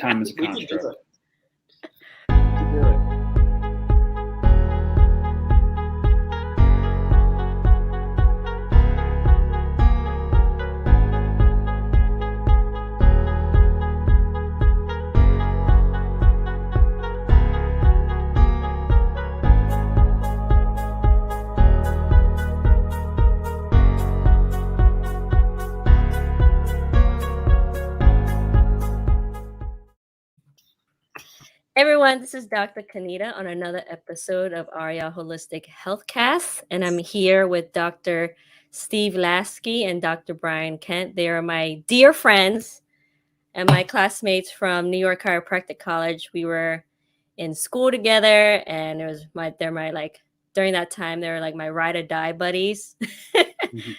Time is a We can do construct. it. We can do it. Everyone, this is Dr. Khanita on another episode of Arya Holistic Healthcast, and I'm here with Dr. Steve Laski and Dr. Bryan Kent. They are my dear friends and my classmates from New York Chiropractic College. We were in school together, and during that time they were like my ride or die buddies.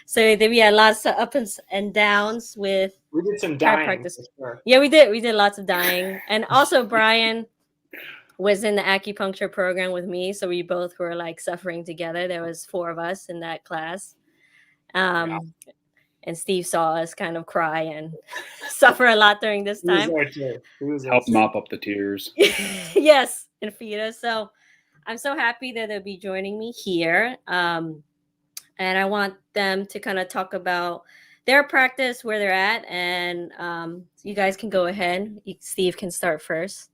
So we had lots of ups and downs with We did some dying. chiropractic. For sure. Yeah, we did lots of dying, and also Bryan was in the acupuncture program with me, so we both were like suffering together. There was 4 of us in that class, and Steve saw us kind of cry and suffer a lot during this He was time. there too. He was there Help too. mop up the tears. Yes, and feed us. So I'm so happy that they'll be joining me here, and I want them to kind of talk about their practice, where they're at, and you guys can go ahead. Steve can start first.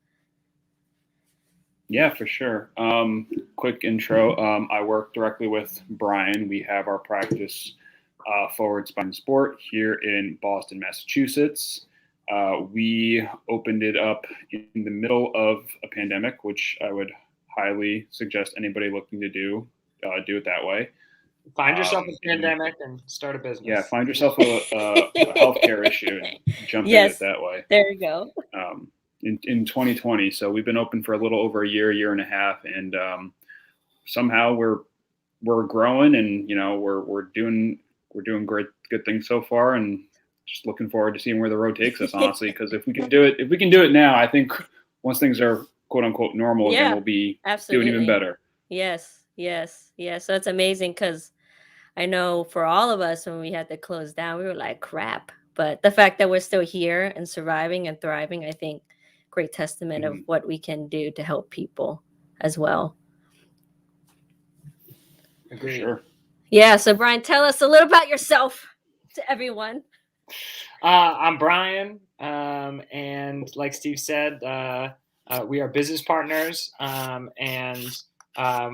Yeah, for sure. Quick intro. I work directly with Bryan. We have our practice Forward Spine Sport here in Boston, Massachusetts. We opened it up in the middle of a pandemic, which I would highly suggest anybody looking to do it that way. Find yourself a pandemic and start a business. Yeah, find yourself a healthcare issue and jump in it that way. There you go. In 2020. So we've been open for a little over a year and a half, and somehow we're growing, and we're doing good things so far, and just looking forward to seeing where the road takes us, honestly, because if we can do it now, I think once things are quote unquote normal again, we'll be doing even better. Yes. So it's amazing, because I know for all of us, when we had to close down, we were like, crap. But the fact that we're still here and surviving and thriving, I think, great testament of what we can do to help people as well. Agreed. Sure. Yeah. So Bryan, tell us a little about yourself to everyone. I'm Bryan, and like Steve said, we are business partners, and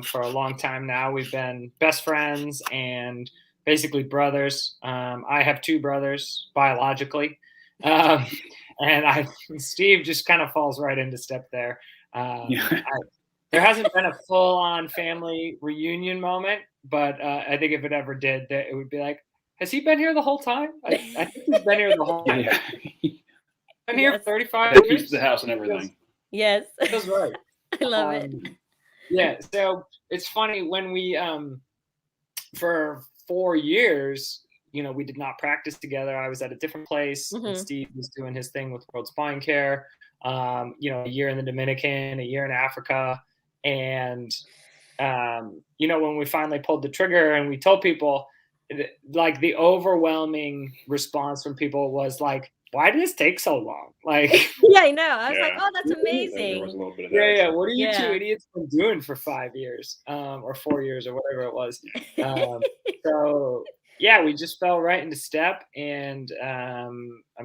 for a long time now, we've been best friends and basically brothers. I have 2 brothers biologically, and Steve just kind of falls right into step there. There hasn't been a full-on family reunion moment, but I think if it ever did, that it would be like, has he been here the whole time? I think he's been here the whole time. Yeah. Been here 35 Piece years. of the house and everything. Yes. That's right. I love it. Yeah. So it's funny when we, for 4 years, we did not practice together. I was at a different place, and Steve was doing his thing with World Spine Care. A year in the Dominican, a year in Africa, and when we finally pulled the trigger and we told people, like, the overwhelming response from people was like, why did this take so long? Like, yeah, I know. I was like, oh, that's amazing. There was a little bit of that. Yeah. What are you 2 idiots been doing for 5 years, or 4 years, or whatever it was? So yeah, we just fell right into step, and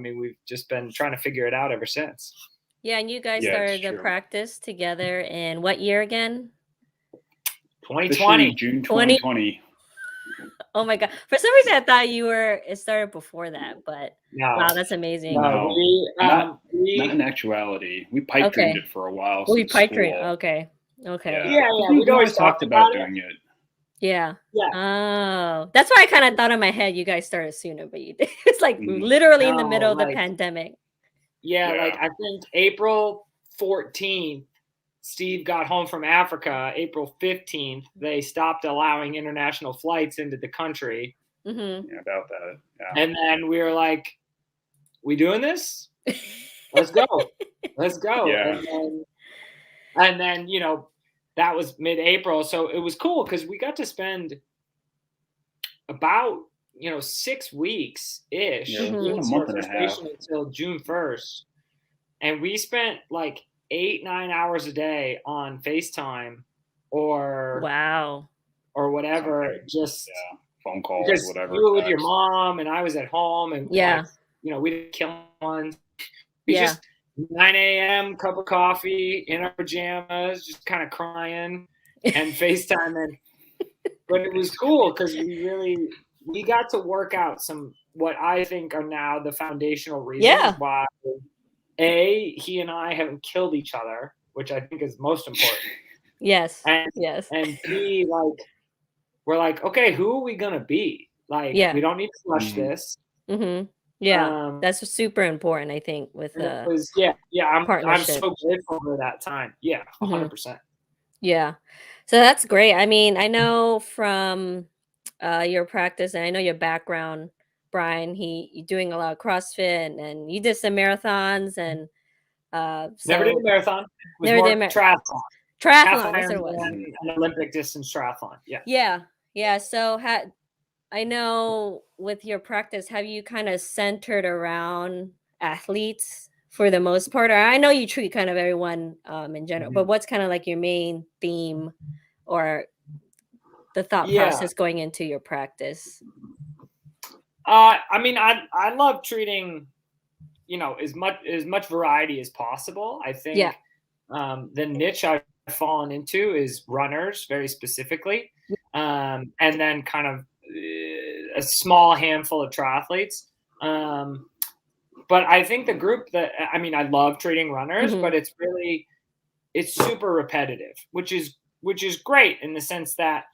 we've just been trying to figure it out ever since. Yeah, and you guys started the practice together in what year again? 2020. June 2020. Oh my God. For some reason, I thought it started before that, but wow, that's amazing. No, not in actuality. We pipe dreamed it for a while. We pipe dreamed. Okay. Yeah. We'd always talked about doing it. Yeah. Oh, that's why I kind of thought in my head you guys started sooner, but you did. It's like literally in the middle of the pandemic. Yeah, like I think April 14th, Steve got home from Africa. April 15th, they stopped allowing international flights into the country. Yeah, about that. Yeah. And then we were like, we doing this? Let's go. Yeah. And then, that was mid-April. So it was cool because we got to spend about, 6 weeks-ish. Yeah, a month and a half. Until June 1st. and we spent like 8-9 hours a day on FaceTime or Wow. or whatever, Something. just phone calls, because whatever. you were with your mom and I was at home, and Yeah. like, we didn't kill one. We Yeah. just 9 a.m. cup of coffee in our pajamas, just kind of crying and FaceTiming. But it was cool because we got to work out some what I think are now the foundational reasons why he and I haven't killed each other, which I think is most important. Yes. And Yes. and B, like, we're like, okay, who are we gonna be? Like, Yeah. we don't need to rush this. Mm-hmm. Yeah. That's super important, I think, with And it was I'm partnership. so grateful for that time. Yeah, 100%. Yeah. So that's great. I mean, I know from your practice and I know your background, Bryan, you're doing a lot of CrossFit and you did some marathons and Never did a so marathon. It was never more did triathlon. Half triathlon, that's what it was. Ironman and Olympic distance triathlon. Yeah. Yeah. Yeah. So I know with your practice, have you kind of centered around athletes for the most part? Or I know you treat kind of everyone in general, but what's kind of like your main theme or the thought process going into your practice? I mean, I love treating, as much variety as possible. I think the niche I've fallen into is runners, very specifically, and then kind of a small handful of triathletes. But I think the group I love treating runners, but it's super repetitive, which is great in the sense that,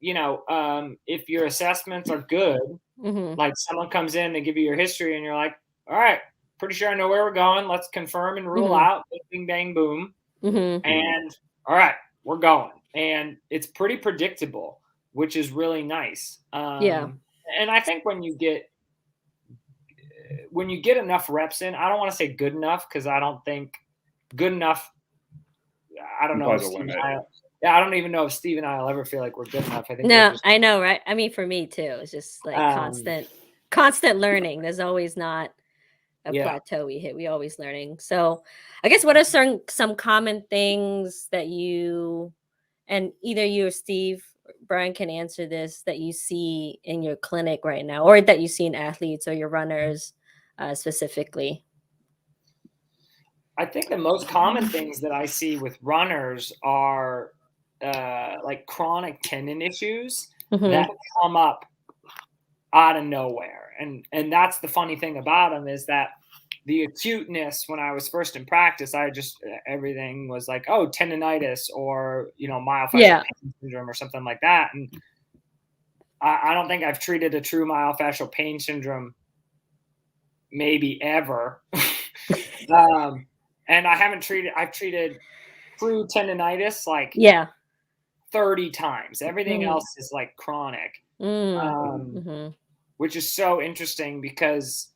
if your assessments are good, like someone comes in, they give you your history and you're like, all right, pretty sure I know where we're going. Let's confirm and rule out, bing, bang, boom. And all right, we're going. And it's pretty predictable, which is really nice. And I think when you get enough reps in, I don't want to say good enough, because I don't think good enough. I don't know. I don't even know if Steve and I will ever feel like we're good enough. I think I know, right? I mean, for me too, it's just like constant learning. There's always not a plateau we hit. We always learning. So I guess what are some common things that you, and either you or Steve, Bryan can answer this, that you see in your clinic right now, or that you see in athletes or your runners specifically? I think the most common things that I see with runners are like chronic tendon issues that come up out of nowhere. And that's the funny thing about them, is that the acuteness, when I was first in practice, everything was like, oh, tendonitis or, myofascial pain syndrome or something like that. And I don't think I've treated a true myofascial pain syndrome maybe ever. And I've treated true tendonitis like 30 times. Everything else is like chronic, which is so interesting, because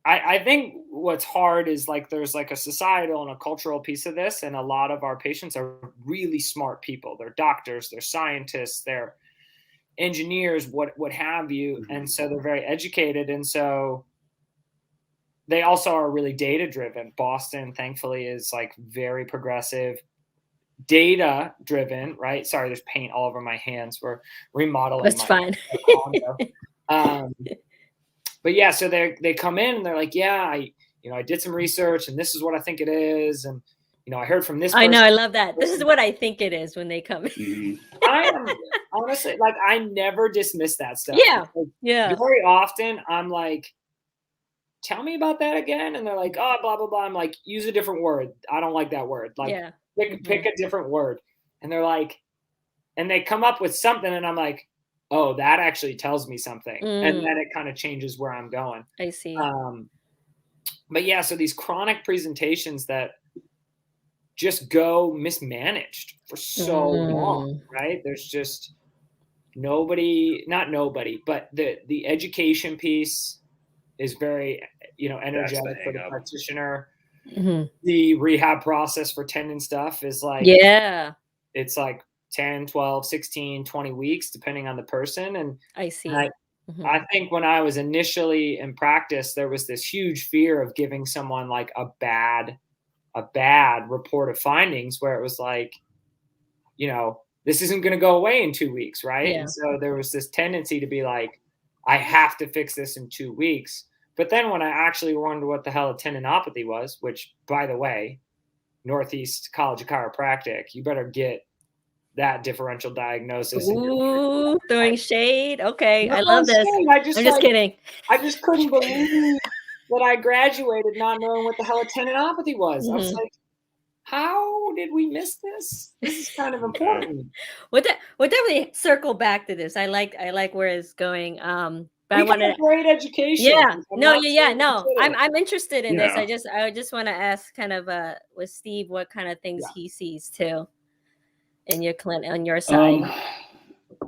I think what's hard is, like, there's like a societal and a cultural piece of this, and a lot of our patients are really smart people. They're doctors, they're scientists, they're engineers, what have you, and so they're very educated, and so they also are really data driven. Boston, thankfully, is like very progressive, data driven, right? Sorry, there's paint all over my hands. We're remodeling. That's fine. But yeah, so they come in and they're like, yeah, I did some research and this is what I think it is, and I heard from this person. I know, I love that. This is what I think it is when they come in. I am honestly, like, I never dismiss that stuff. Yeah. Very often I'm like, tell me about that again, and they're like, oh, blah blah blah. I'm like, use a different word. I don't like that word. Like, pick a different word. And they're like, and they come up with something, and I'm like, oh, that actually tells me something. And then it kind of changes where I'm going. I see. But yeah, so these chronic presentations that just go mismanaged for so long, right? There's just not nobody, but the education piece is very, energetic for the practitioner. The rehab process for tendon stuff is like, it's like 10, 12, 16, 20 weeks, depending on the person. And I see. Mhm. I think when I was initially in practice, there was this huge fear of giving someone like a bad report of findings where it was like, this isn't going to go away in 2 weeks, right? Yeah. And so there was this tendency to be like, I have to fix this in 2 weeks. But then when I actually wondered what the hell a tendinopathy was, which, by the way, Northeast College of Chiropractic, you better get that differential diagnosis in your Ooh, throwing shade. Okay, not I love this. saying, I'm just kidding. I just couldn't believe that I graduated not knowing what the hell a tendinopathy was. I was Mhm. like, how did we miss this? This is kind of important. We'll definitely circle back to this. I like where it's going. But I We got wanted a great education. yeah. I'm No, not yeah, saying we no. didn't. I'm interested in this. Yeah. I just want to ask kind of with Steve what kind of things Yeah. he sees too in your clinic on your side.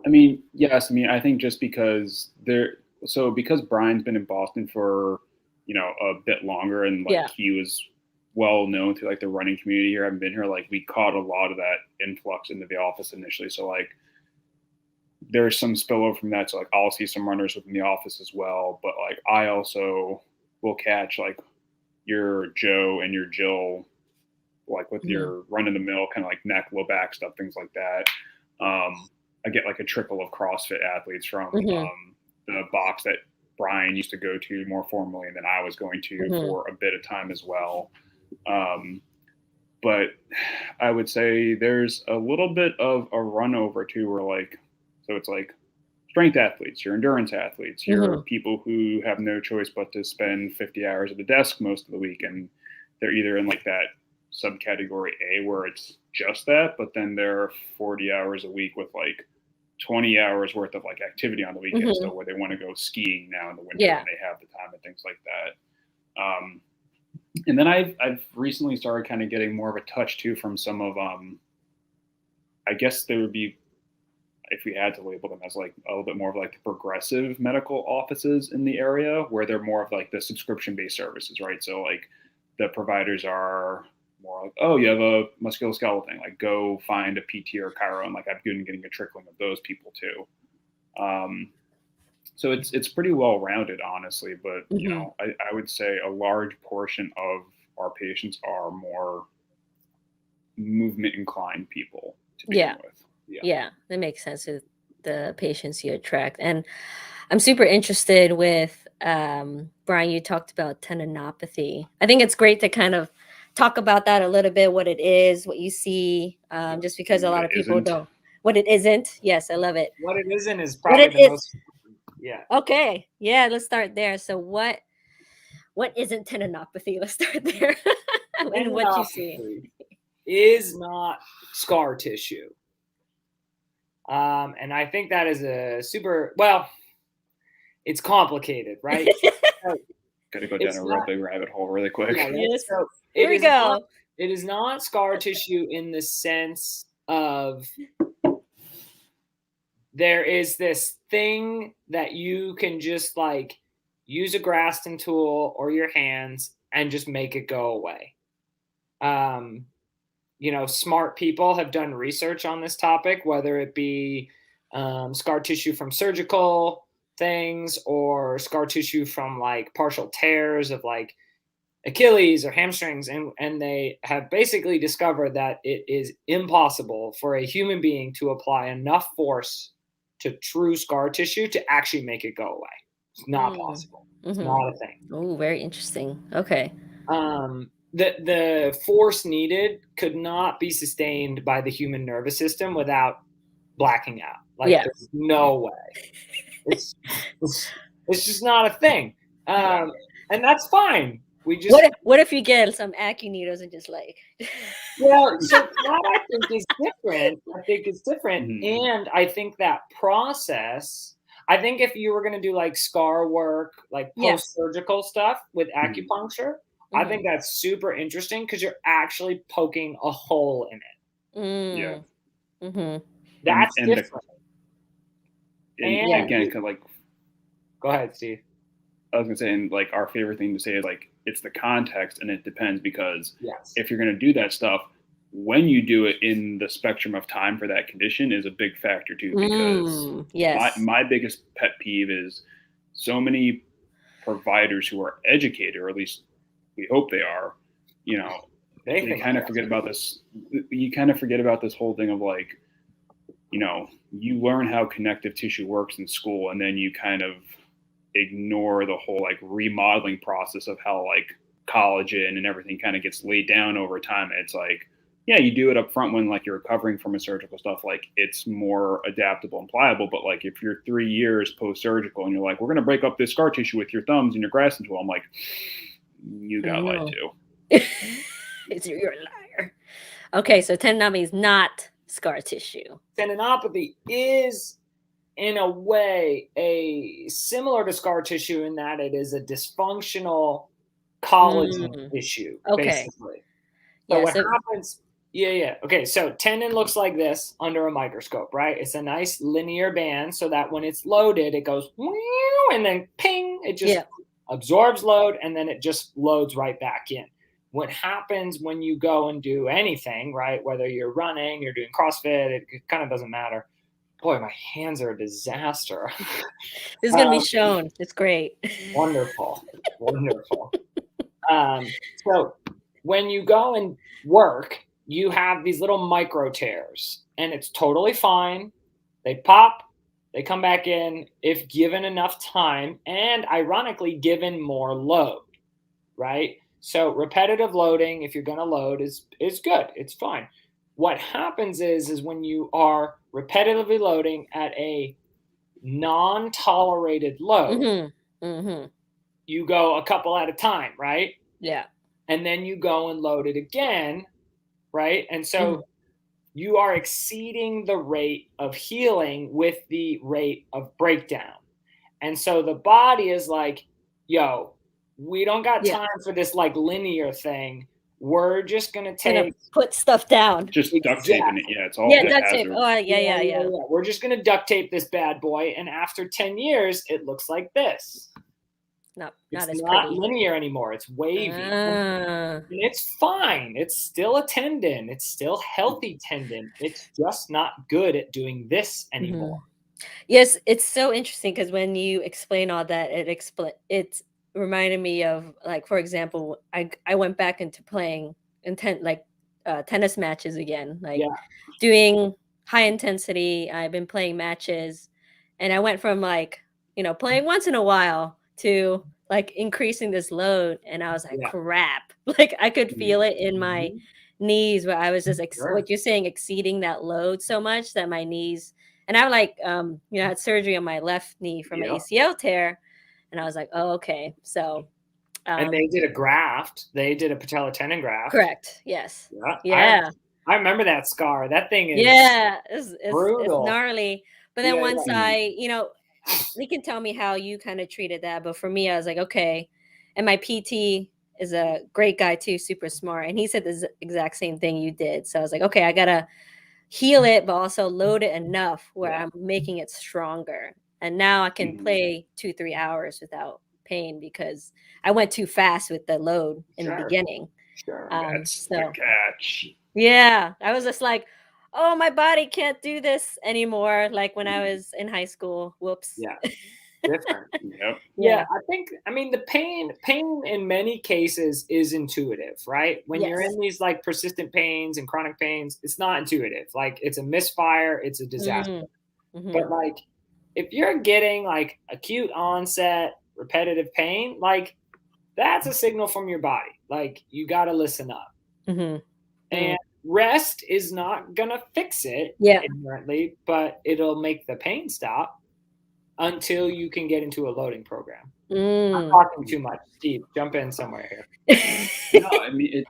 I mean, yes. I mean, I think just because because Brian's been in Boston for, a bit longer, and like Yeah. he was well known through like the running community here. I've been here, like we caught a lot of that influx into the office initially. So like there's some spillover from that. So like I'll see some runners within the office as well. But like I also will catch like your Joe and your Jill, like with Mhm. your run in the mill kind of like neck, low back stuff, things like that. I get like a trickle of CrossFit athletes from Mhm. the box that Brian used to go to more formally, and then I was going to Mhm. for a bit of time as well. But I would say there's a little bit of a run over too, where like, so it's like strength athletes, your endurance athletes, your Mhm. people who have no choice but to spend 50 hours at the desk most of the week. And they're either in like that subcategory A where it's just that, but then there are 40 hours a week with like 20 hours worth of like activity on the weekend Mhm. still, where they want to go skiing now in the winter Yeah. when they have the time and things like that. And then I've recently started kind of getting more of a touch too from some of I guess there would be, if we had to label them as like a little bit more of like the progressive medical offices in the area, where they're more of like the subscription based services, right? So like the providers are more like, oh, you have a musculoskeletal thing, like go find a PT or chiro, and like I've been getting a trickling of those people too. So it's pretty well rounded, honestly. But Mhm. I would say a large portion of our patients are more movement inclined people to begin Yeah. with. Yeah. Yeah, that makes sense with the patients you attract. And I'm super interested with Brian, you talked about tendinopathy. I think it's great to kind of talk about that a little bit, what it is, what you see, just because a What lot it of people isn't. don't. What it isn't. Yes, I love it. What it isn't is What probably it the is. most. Yeah. Okay. Yeah, let's start there. So what isn't tendinopathy? Let's start there. And what you see. Tendinopathy is not scar tissue. And I think that is a it's complicated, right? Got to go down It's a real not, big rabbit hole really quick. yeah, right? Yes. So Here we go. it is not scar tissue in the sense of there is this thing that you can just like use a Graston tool or your hands and just make it go away. Smart people have done research on this topic, whether it be scar tissue from surgical things or scar tissue from like partial tears of like Achilles or hamstrings, and they have basically discovered that it is impossible for a human being to apply enough force to true scar tissue to actually make it go away. It's not possible. It's not a thing. Oh, very interesting. Okay. The force needed could not be sustained by the human nervous system without blacking out. Like Yeah. there's no way. It's just not a thing. And that's fine. We just What if you get some acu needles and just like well, so that I think is different. I think it's different. Mhm. And I think that process, I think if you were going to do like scar work, like Yes. post-surgical stuff with Mhm. acupuncture, I think that's super interesting because you're actually poking a hole in it. Yeah. Mm-hmm. That's And different. And Yeah. again, like go ahead, Steve. I was gonna say, and like our favorite thing to say is like it's the context, and it depends, because Yes. if you're gonna do that stuff, when you do it in the spectrum of time for that condition is a big factor too, because Yes. my biggest pet peeve is so many providers who are educated, or at least we hope they are, you know, they kind of forget about this. You kind of forget about this whole thing of like, you know, you learn how connective tissue works in school, and then you kind of ignore the whole like remodeling process of how like collagen and everything kind of gets laid down over time. And it's like, yeah, you do it up front when like you're recovering from a surgical stuff, like it's more adaptable and pliable. But like if you're 3 years post-surgical and you're like, we're going to break up this scar tissue with your thumbs and your grasping tool, I'm like, you got lied to. You're a liar. Okay, so tendinopathy is not scar tissue. Tendinopathy is, in a way, similar to scar tissue in that it is a dysfunctional collagen issue, basically. But what happens? Okay, so tendon looks like this under a microscope, right? It's a nice linear band, so that when it's loaded, it goes and then ping, it just absorbs load, and then it just loads right back in. What happens when you go and do anything, right? Whether you're running, you're doing CrossFit, it kind of doesn't matter. Boy, my hands are a disaster. This is going to be shown. It's great. Wonderful. Wonderful. So when you go and work, you have these little micro tears, and it's totally fine. They pop, they come back in if given enough time, and ironically, given more load, right? So repetitive loading, if you're going to load, is good. It's fine. What happens is when you are repetitively loading at a non-tolerated load, you go a couple at a time, right? Yeah. And then you go and load it again, right? And so you are exceeding the rate of healing with the rate of breakdown. And so the body is like, yo, we don't got time for this like linear thing. We're just gonna put stuff down. Just duct taping it. Yeah, it's all duct tape. Oh, yeah. We're just gonna duct tape this bad boy, and after 10 years, it looks like this. It's not linear anymore. It's wavy. And it's fine. It's still a tendon. It's still healthy tendon. It's just not good at doing this anymore. Yes, it's so interesting because when you explain all that, it's reminded me of, like, for example, I went back into playing tennis matches again, like doing high intensity. I've been playing matches, and I went from like, playing once in a while to like increasing this load, and I was like, crap, like I could feel it in my knees where I was just what you're saying, exceeding that load so much that my knees, and I like had surgery on my left knee from an ACL tear, and I was like, oh, okay, so and they did a graft. They did a patellar tendon graft. Correct. Yes. Yeah. I remember that scar. That thing is it's brutal. It's gnarly. But then once you can tell me how you kind of treated that. But for me, I was like, okay. And my PT is a great guy too, super smart. And he said the exact same thing you did. So I was like, okay, I got to heal it, but also load it enough where I'm making it stronger. And now I can play 2-3 hours without pain because I went too fast with the load in the beginning. That's the catch. Yeah, I was just like, oh, my body can't do this anymore. Like when I was in high school. Whoops. Yeah. Different. Yeah. I mean, the pain in many cases is intuitive, right? When you're in these like persistent pains and chronic pains, it's not intuitive. Like it's a misfire, it's a disaster. But like if you're getting like acute onset repetitive pain, like that's a signal from your body. Like you got to listen up. And rest is not gonna fix it inherently, but it'll make the pain stop until you can get into a loading program. I'm talking too much. Steve, jump in somewhere here. No, I mean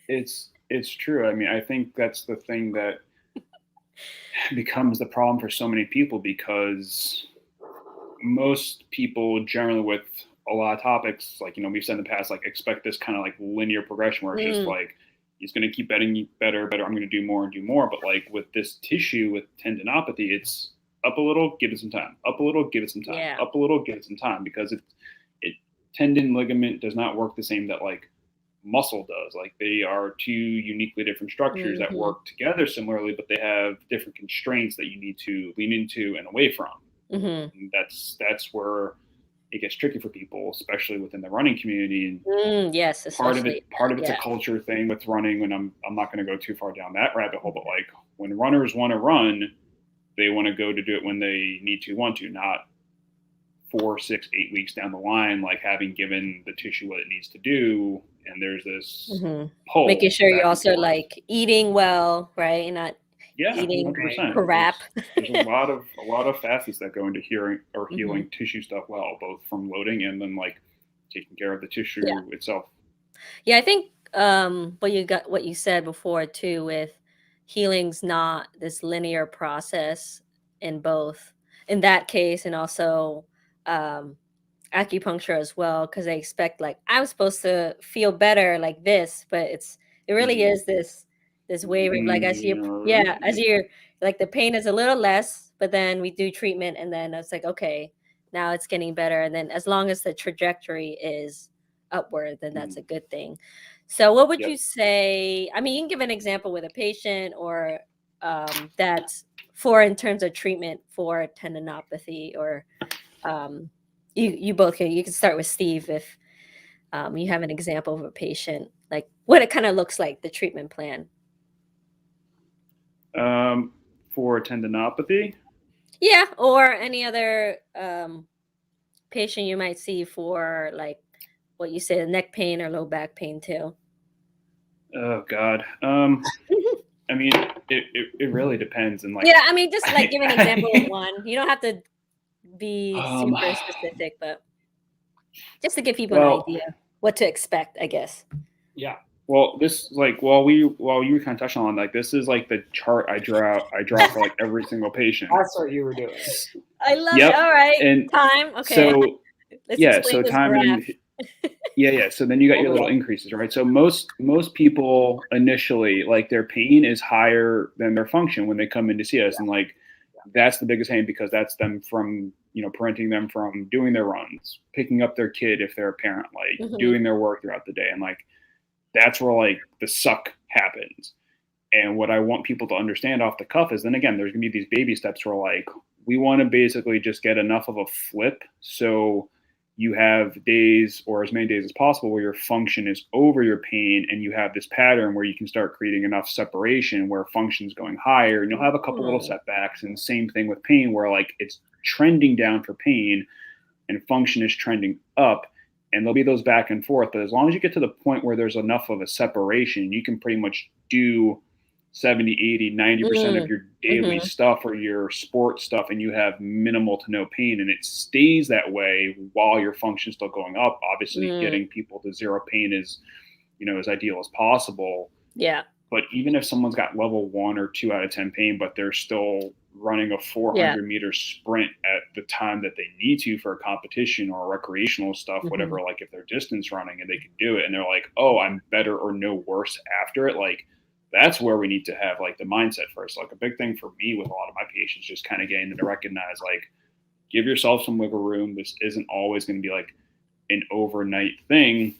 it's true. I mean, I think that's the thing that becomes the problem for so many people, because most people generally with a lot of topics, like, we've said in the past, like expect this kind of like linear progression where it's just like, he's going to keep getting better. I'm going to do more and do more. But like with this tissue, with tendinopathy, it's up a little, give it some time, up a little, give it some time, up a little, give it some time, because tendon ligament does not work the same that like muscle does. Like they are two uniquely different structures that work together similarly, but they have different constraints that you need to lean into and away from. And that's where it gets tricky for people, especially within the running community. And yes, part of it's a culture thing with running, and I'm not going to go too far down that rabbit hole, but like when runners want to run, they want to go to do it when they want to, not 4, 6, 8 weeks down the line, like having given the tissue what it needs to do. And there's this pull. Making sure you're also like eating well, right? And not eating 100%. crap. There's a lot of facets that go into healing tissue stuff well, both from loading and then like taking care of the tissue itself. Yeah, I think what you said before too, with healing's not this linear process in that case, and also acupuncture as well, because they expect like I'm supposed to feel better like this, but it really is this wave of like as you're like the pain is a little less, but then we do treatment and then it's like, okay, now it's getting better, and then as long as the trajectory is upward, then that's a good thing. So what would you say? I mean, you can give an example with a patient or that's in terms of treatment for tendinopathy, or you both can. You can start with Steve if you have an example of a patient, like what it kind of looks like, the treatment plan. For tendinopathy? Yeah, or any other patient you might see for like what you say, neck pain or low back pain too. Oh God. I mean, it really depends. And like, yeah, I mean, just like give an example of one. You don't have to be super specific, but just to give people an idea what to expect, I guess. Yeah. Well, this like while you were kind of touching on, like, this is like the chart I draw for like every single patient. That's what you were doing. I love it. All right. And time. Okay. So so time and so then you got your little increases, right? So most people initially, like, their pain is higher than their function when they come in to see us, and like that's the biggest pain because that's them from preventing them from doing their runs, picking up their kid if they're a parent, like doing their work throughout the day, and like that's where like the suck happens. And what I want people to understand off the cuff is, then again, there's gonna be these baby steps where like we want to basically just get enough of a flip so you have days, or as many days as possible, where your function is over your pain, and you have this pattern where you can start creating enough separation where function's going higher, and you'll have a couple little setbacks. And same thing with pain, where like it's trending down for pain and function is trending up, and there'll be those back and forth. But as long as you get to the point where there's enough of a separation, you can pretty much do 70, 80, 90% of your daily stuff or your sports stuff, and you have minimal to no pain, and it stays that way while your function's still going up. Obviously, getting people to zero pain is, as ideal as possible. Yeah. But even if someone's got level 1 or 2 out of 10 pain, but they're still running a 400-meter sprint at the time that they need to for a competition or recreational stuff, whatever, like if they're distance running and they can do it, and they're like, oh, I'm better or no worse after it, like, that's where we need to have like the mindset first. Like a big thing for me with a lot of my patients, just kind of getting them to recognize, like, give yourself some wiggle room. This isn't always going to be like an overnight thing.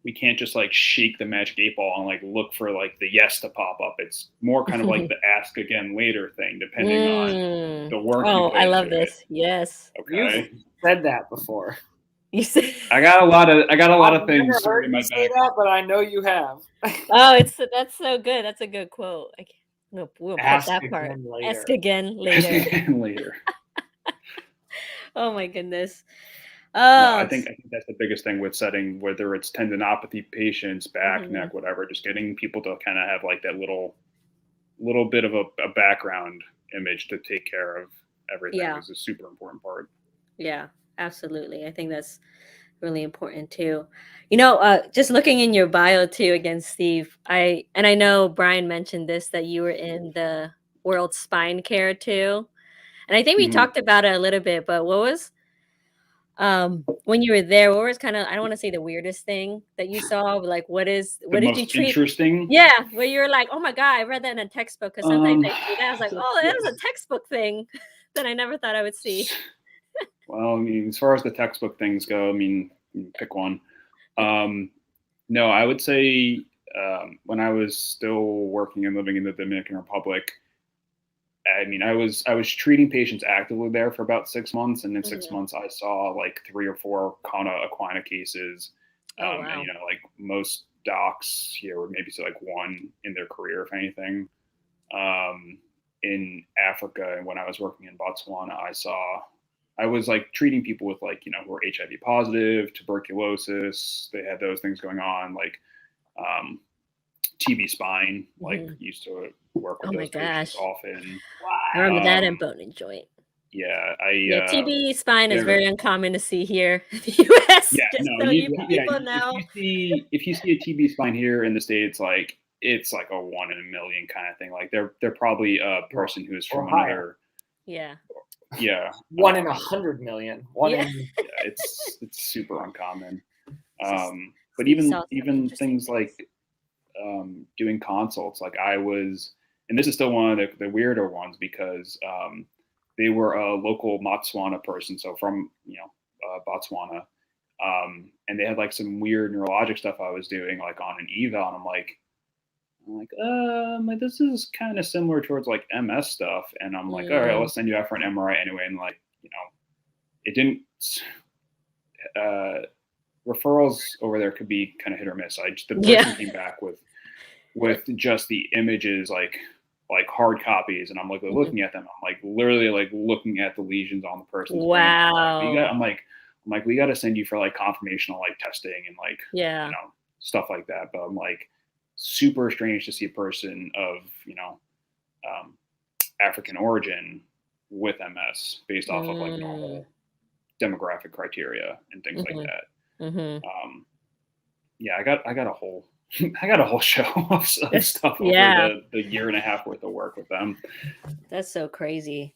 We can't just like shake the magic 8 ball and like look for like the yes to pop up. It's more kind of like the ask again later thing, depending on the work. Oh, I love this. Yes. Okay. You've said that before. You said I got a lot of things. I've never heard you say that, but I know you have. Oh, that's so good. That's a good quote. We'll put that part. Ask again later. Ask again later. Oh my goodness. No, I think that's the biggest thing with setting, whether it's tendinopathy patients, back, neck, whatever, just getting people to kind of have like that little bit of a background image to take care of everything is a super important part. Yeah, absolutely. I think that's really important too. Just looking in your bio too, again, Steve, I know Bryan mentioned this, that you were in the World Spine Care too. And I think we talked about it a little bit, but what was, when you were there, what was kind of, I don't want to say the weirdest thing that you saw, but like, what did you treat? Interesting? Yeah, where you're like, oh my God, I read that in a textbook, because sometimes I see that, I was like, oh, that was a textbook thing that I never thought I would see. Well, I mean, as far as the textbook things go, I mean, pick one. No, I would say when I was still working and living in the Dominican Republic, I mean, I was treating patients actively there for about 6 months, and in 6 months, I saw like 3 or 4 Cana equina cases. Oh And wow. like most docs here would maybe see like one in their career, if anything. In Africa, and when I was working in Botswana, I was like treating people with like who were HIV positive, tuberculosis. They had those things going on, like um, TB spine. Like used to work Oh with my those patients gosh. often. I remember that and Um, bone and joint. yeah, Yeah, TB spine is there. very uncommon to see here in the US. Yeah, Just no, so you yeah. people If know. you see a TB spine here in the States, like it's like a 1 in a million kind of thing. Like they're probably a person who's from another. Yeah. Yeah. 1 in 100 million. One Yeah. in Yeah, it's super uncommon. But So you saw some even interesting things things. like doing consults, like I was, and this is still one of the weirder ones because they were a local Botswana person, so from Botswana, and they had like some weird neurologic stuff I was doing, like on an eval, and I'm like, this is kind of similar towards like MS stuff, and I'm like, all right, let's send you out for an MRI anyway, and like it didn't. Referrals over there could be kind of hit or miss. The person came back with just the images, like hard copies, and I'm like looking at them. I'm like literally like looking at the lesions on the person's brain. Wow. I'm like we got to send you for like confirmational like testing and like Yeah. stuff like that. But I'm like super strange to see a person of um, African origin with MS based off of like normal demographic criteria and things like that. Yeah, I got a whole I got a whole show of stuff over the year and a half worth of work with them. That's so crazy.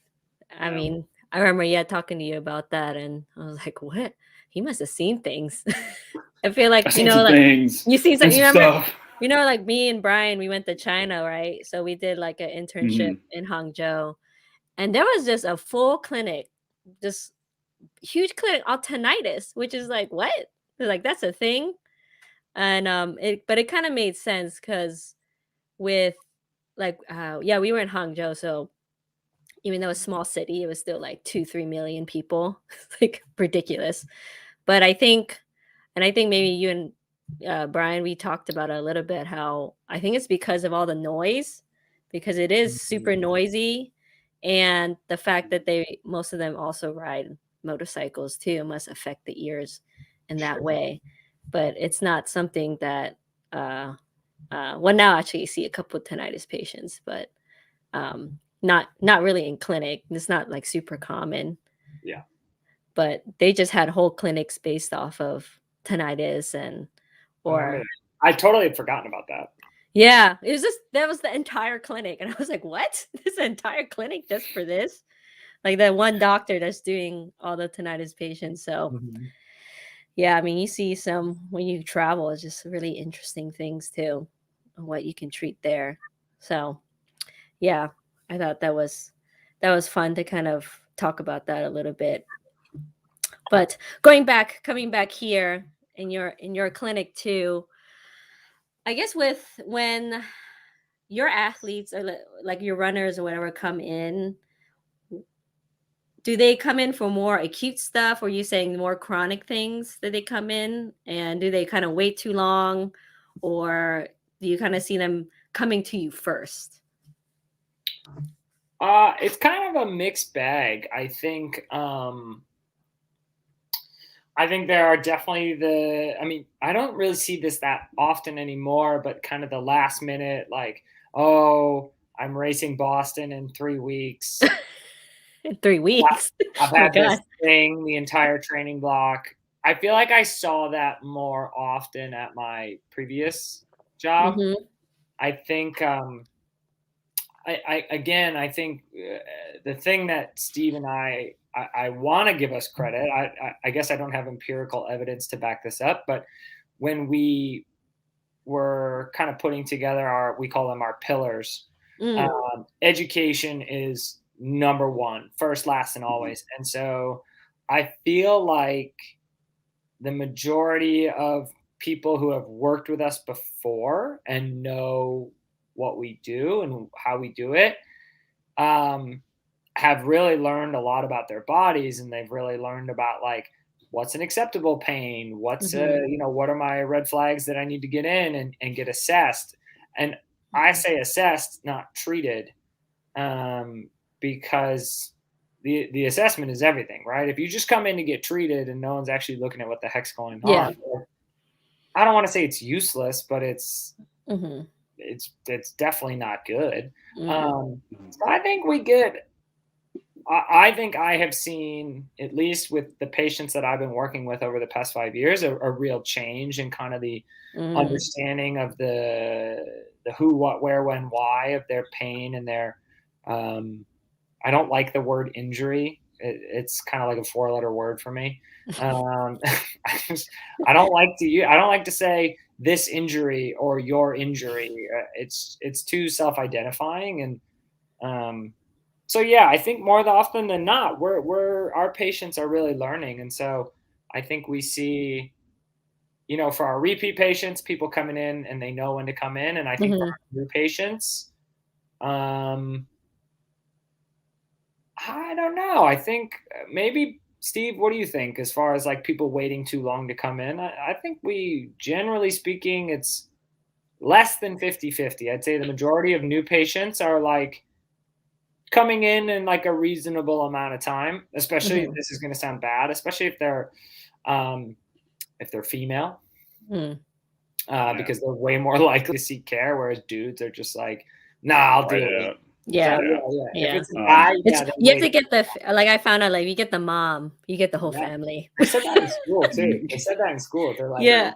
I mean, I remember talking to you about that, and I was like, "What? He must have seen things." I feel like I've seen some things. you seen some. You remember? Stuff. Like me and Brian, we went to China, right? So we did like an internship in Hangzhou, and there was just a full clinic, just huge clinic on tinnitus, which is like what? Like that's a thing, and but it kind of made sense because with like we were in Hangzhou, so even though a small city, it was still like 2-3 million people. Like ridiculous. But I think maybe you and Brian, we talked about it a little bit, how I think it's because of all the noise, because it is super noisy, and the fact that most of them also ride motorcycles too must affect the ears in that way. But it's not something that well, now actually you see a couple of tinnitus patients, but not really in clinic. It's not like super common. Yeah. But they just had whole clinics based off of tinnitus I totally had forgotten about that. Yeah, it was that was the entire clinic, and I was like, "What? This entire clinic just for this?" Like that one doctor that's doing all the tinnitus patients. So yeah, I mean, you see some when you travel, it's just really interesting things too, what you can treat there. So yeah, I thought that was fun to kind of talk about that a little bit. But coming back here in your clinic too, I guess with when your athletes or like your runners or whatever come in, do they come in for more acute stuff, or are you saying more chronic things that they come in, and do they kind of wait too long, or do you kind of see them coming to you first? It's kind of a mixed bag. I think there are definitely I mean, I don't really see this that often anymore, but kind of the last minute, like, oh, I'm racing Boston in 3 weeks. In 3 weeks. I've Oh my had this God. thing the entire training block. I feel like I saw that more often at my previous job. I think, I think the thing that Steve and I want to give us credit. I guess I don't have empirical evidence to back this up, but when we were kind of putting together we call them our pillars. Education is number one, first, last, and always. And so I feel like the majority of people who have worked with us before and know what we do and how we do it have really learned a lot about their bodies, and they've really learned about like what's an acceptable pain, what's what are my red flags that I need to get in and get assessed. And I say assessed, not treated, because the assessment is everything, right? If you just come in to get treated and no one's actually looking at what the heck's going on, I don't want to say it's useless, but it's definitely not good. So I think I think I have seen, at least with the patients that I've been working with over the past 5 years, a real change in kind of the understanding of the who, what, where, when, why of their pain and their, I don't like the word injury. It's kind of like a 4-letter word for me. I don't like to say this injury or your injury. It's too self-identifying. And so yeah, I think more often than not, our patients are really learning. And so I think we see, for our repeat patients, people coming in and they know when to come in. And I think for our new patients, I don't know. I think maybe, Steve, what do you think as far as like people waiting too long to come in? I think generally speaking, it's less than 50-50. I'd say the majority of new patients are like coming in like a reasonable amount of time, especially this is going to sound bad, especially if they're female, because they're way more likely to seek care, whereas dudes are just like, nah, I'll deal with it. Yeah. If it's a guy, you have to get I found out, like, you get the mom, you get the whole family. They said that in school too. They're like, and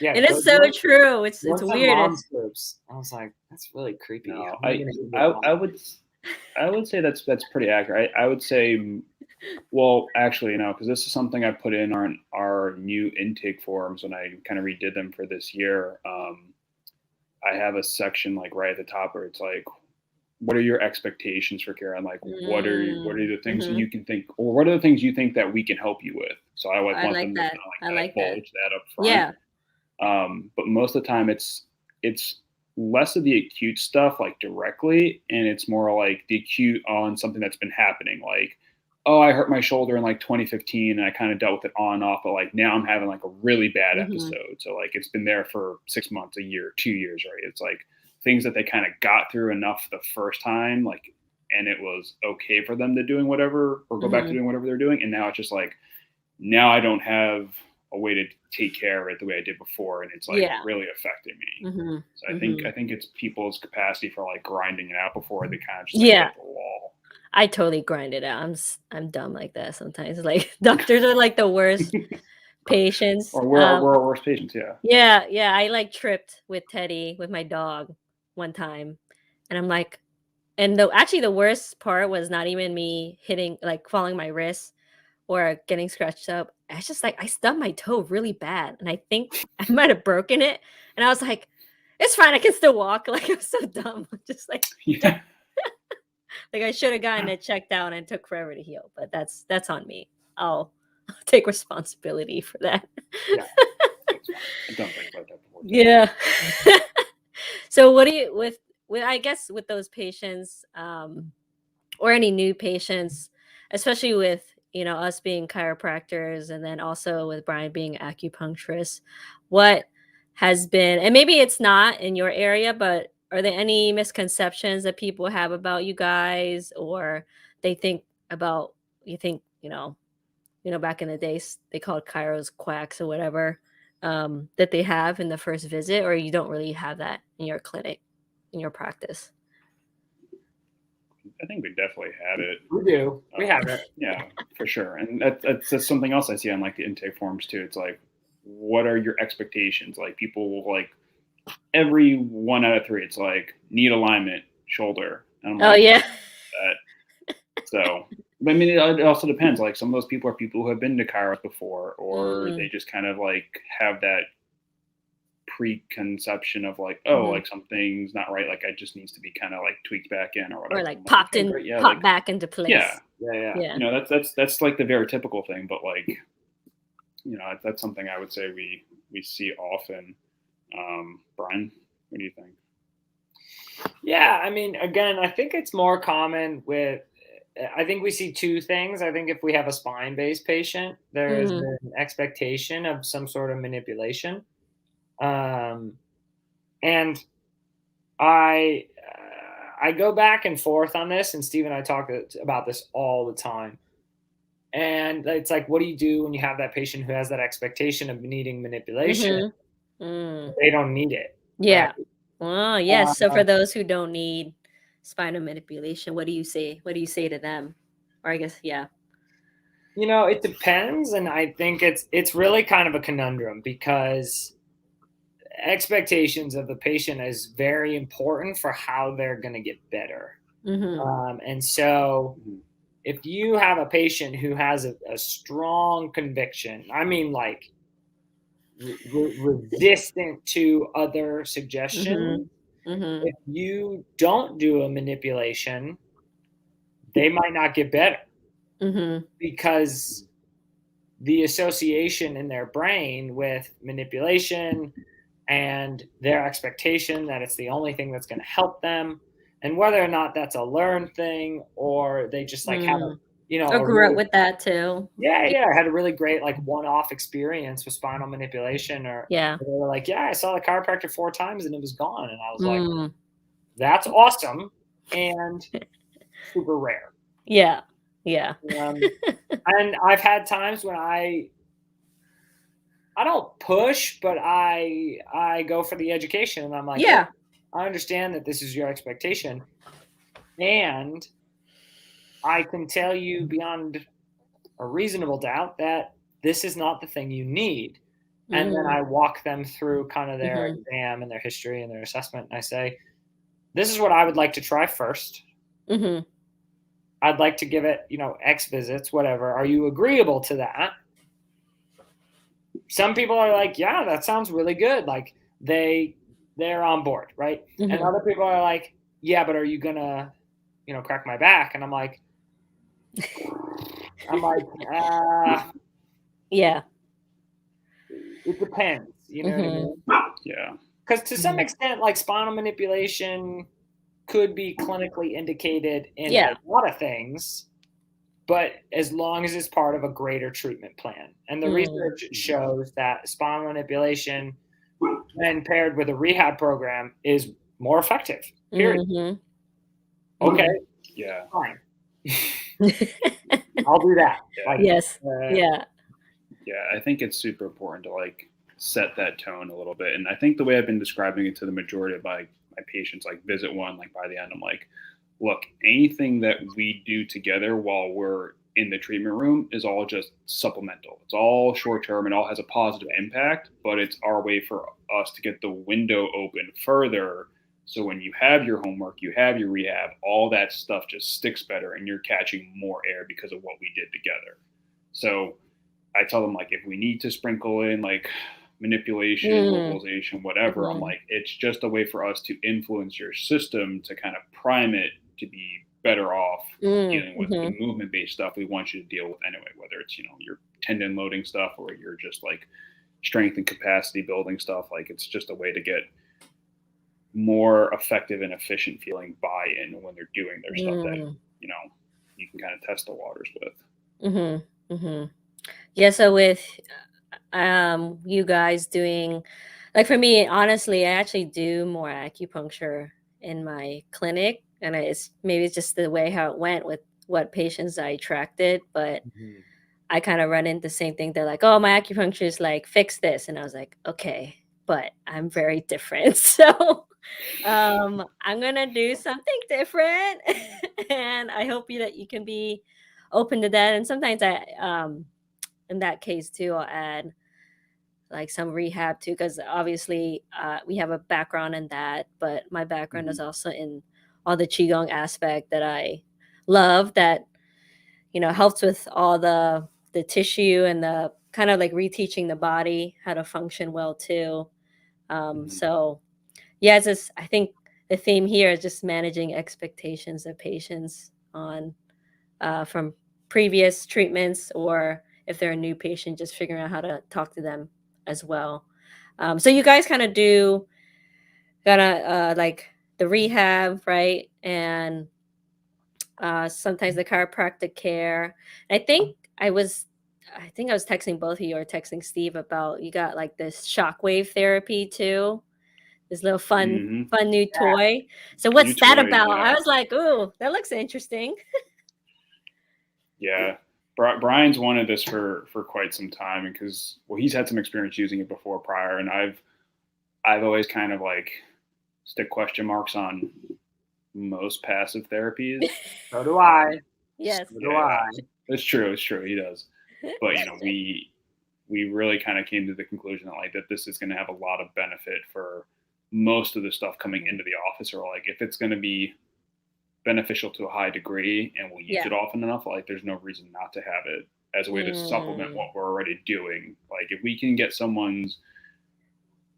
it's so true. It's weird. Mom's groups. I was like, that's really creepy. No, I would say that's pretty accurate. I would say, well, actually, no, because this is something I put in our new intake forms when I kind of redid them for this year. I have a section like right at the top where it's like, what are your expectations for care? And like, what are the things you can think, or what are the things you think that we can help you with? So I want them to bulge that up front. Yeah. But most of the time it's less of the acute stuff like directly, and it's more like the acute on something that's been happening. Like, oh, I hurt my shoulder in like 2015 and I kind of dealt with it on and off, but like now I'm having like a really bad episode. So like it's been there for 6 months, a year, 2 years, right? It's like things that they kind of got through enough the first time, like, and it was okay for them to doing whatever or go back to doing whatever they're doing. And now it's just like, now I don't have a way to take care of it the way I did before. And it's like really affecting me. So I think it's people's capacity for like grinding it out before they kind of just hit the wall. I totally grind it out. I'm dumb like that sometimes. Like, doctors are like the worst patients. Or we're our worst patients, Yeah. I like tripped with Teddy, with my dog, one time, and I'm like, and the worst part was not even me hitting, like, falling my wrist or getting scratched up. It's just like I stubbed my toe really bad, and I think I might have broken it. And I was like, it's fine, I can still walk. Like, I'm so dumb. Just like, like I should have gotten it checked out, and it took forever to heal. But that's on me. I'll take responsibility for that. I've done things like that before. Yeah. So what do you, with I guess with those patients, or any new patients, especially with, us being chiropractors, and then also with Bryan being acupuncturist, what has been, and maybe it's not in your area, but are there any misconceptions that people have about you guys, or they think about, back in the days they called chiros quacks or whatever, that they have in the first visit, or you don't really have that in your clinic, in your practice? I think we definitely had it. We do. We have it. Yeah, for sure. And that's something else I see on like the intake forms too. It's like, what are your expectations? Like, people will like, every 1 out of 3, it's like, need alignment, shoulder. And I'm like, so, I mean, it also depends. Like, some of those people are people who have been to chiros before, or they just kind of like have that preconception of like, like something's not right. Like, it just needs to be kind of like tweaked back in or whatever. Or like popped back into place. Yeah. That's like the very typical thing. But like, that's something I would say we see often. Bryan, what do you think? Yeah, I mean, again, I think it's more common with. I think we see two things. I think if we have a spine-based patient, there is Mhm. an expectation of some sort of manipulation, um, and I go back and forth on this, and Steve and I talk about this all the time. And it's like, what do you do when you have that patient who has that expectation of needing manipulation? Mhm. Mm. They don't need it, right? Yeah. Well, yes. So Uh, for those who don't need spinal manipulation, what do you say? What do you say to them? Or I guess, yeah. it depends, and I think it's really kind of a conundrum because expectations of the patient is very important for how they're going to get better. Mhm. And so Mhm. if you have a patient who has a strong conviction, I mean, like resistant to other suggestions, Mhm. Mhm. if you don't do a manipulation, they might not get better Mhm. because the association in their brain with manipulation and their expectation that it's the only thing that's going to help them, and whether or not that's a learned thing or they just like have a Mm. you know I a grew up really with that too. yeah, I had a really great like one-off experience with spinal manipulation, or Yeah. they were like, yeah, I saw the chiropractor 4 times and it was gone, and I was like, Mm. that's awesome and super rare. Yeah. Yeah. um, and I've had times when I don't push, but I go for the education, and I'm like, look, Yeah. I understand that this is your expectation, and I can tell you beyond a reasonable doubt that this is not the thing you need. And then Mm. I walk them through kind of their Mhm. exam and their history and their assessment, and I say, this is what I would like to try first. Mhm. I'd like to give it, X visits, whatever. Are you agreeable to that? Some people are like, yeah, that sounds really good. Like they're on board, right? And Mhm. other people are like, yeah, but are you gonna, crack my back? And I'm like, Yeah. it depends. You know what I Mhm. mean? Yeah. Because to some Mhm. extent, like spinal manipulation could be clinically indicated in a Yeah. lot of things, but as long as it's part of a greater treatment plan. And the Mm. research shows that spinal manipulation, when paired with a rehab program, is more effective. Period. Mhm. Okay, Mhm. Yeah. fine. I'll do that. Yeah. Like, Yes. uh, Yeah. Yeah. I think it's super important to like set that tone a little bit. And I think the way I've been describing it to the majority of my patients, like visit one, like by the end, I'm like, look, anything that we do together while we're in the treatment room is all just supplemental. It's all short term and all has a positive impact, but it's our way for us to get the window open further. So when you have your homework, you have your rehab, all that stuff just sticks better and you're catching more air because of what we did together. So I tell them like if we need to sprinkle in like manipulation, Mm. mobilization, whatever, I'm Mhm. like it's just a way for us to influence your system to kind of prime it to be better off Mm. dealing with the Mhm. movement based stuff we want you to deal with anyway, whether it's your tendon loading stuff or you're just like strength and capacity building stuff. Like it's just a way to get more effective and efficient feeling buy-in when they're doing their stuff that Mm. you know you can kind of test the waters with. Mhm. Mhm. Yeah, so with you guys doing, like, for me, honestly, I actually do more acupuncture in my clinic, and it's maybe it's just the way how it went with what patients I attracted, but mhm. I kind of run into the same thing. They're like, "Oh, my acupuncture is like fix this," and I was like, "Okay, but I'm very different." So I'm gonna do something different, and I hope that you can be open to that. And sometimes in that case too, I'll add like some rehab too, because obviously we have a background in that, but my background is Mhm. also in all the qigong aspect that I love. That helps with all the tissue and the kind of like reteaching the body how to function well too. Mhm. So yeah, it's just I think the theme here is just managing expectations of patients on from previous treatments, or if they're a new patient, just figuring out how to talk to them as well. So you guys kind of do like the rehab, right? And sometimes the chiropractic care. I think I was texting both of you or texting Steve about you got like this Shockwave Therapy too. This little fun new toy. So what's that about? Yeah. I was like, ooh, that looks interesting. Yeah. Brian's wanted this for quite some time because he's had some experience using it before prior, and I've always kind of like stick question marks on most passive therapies. So do I. Yes. So do I. It's true. He does. But we really kind of came to the conclusion that this is going to have a lot of benefit for most of the stuff coming into the office, or like if it's going to be beneficial to a high degree and we'll use it often enough, like there's no reason not to have it as a way to supplement what we're already doing. Like if we can get someone's